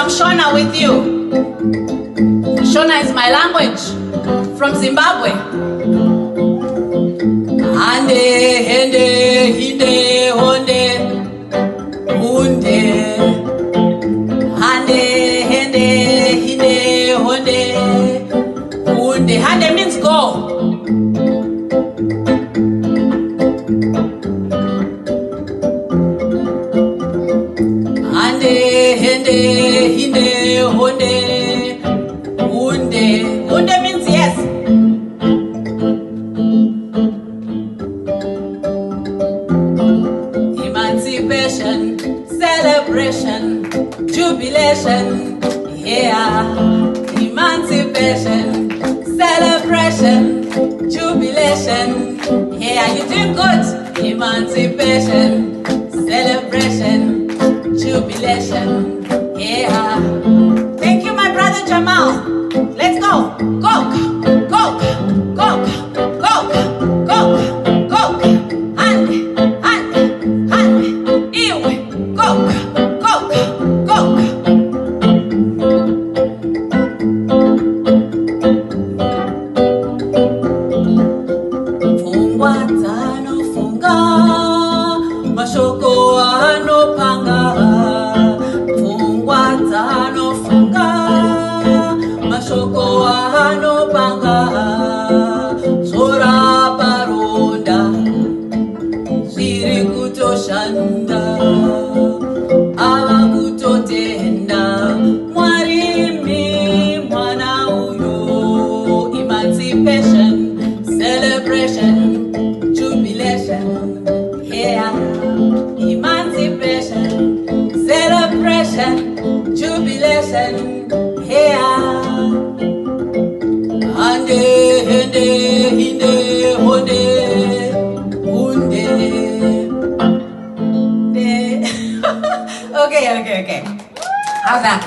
some Shona with you. Shona is my language from Zimbabwe. Hande, hende, hinde, honde, hunde. Hande, hende, hinde, honde, hunde. Hande means go. Hende, hinde, honde, hunde. Hunde means yes. Emancipation, celebration, jubilation, yeah. Emancipation, celebration, jubilation, yeah. You did good. Emancipation, celebration, jubilation, yeah. Thank you, my brother Jamal. Let's go. Go, go, go, go, go, go. And, iwe, go, go. Fungwa tano funga, mashoko ano panga. Mashoko ano panga, zora paronda, ziri kutoshanda, ava kutotenda, mwarimi mwana uyo. Emancipation, celebration, jubilation, yeah. Emancipation, celebration, jubilation, yeah. Hande, hende, hinde, honde, hunde. Okay. How's that?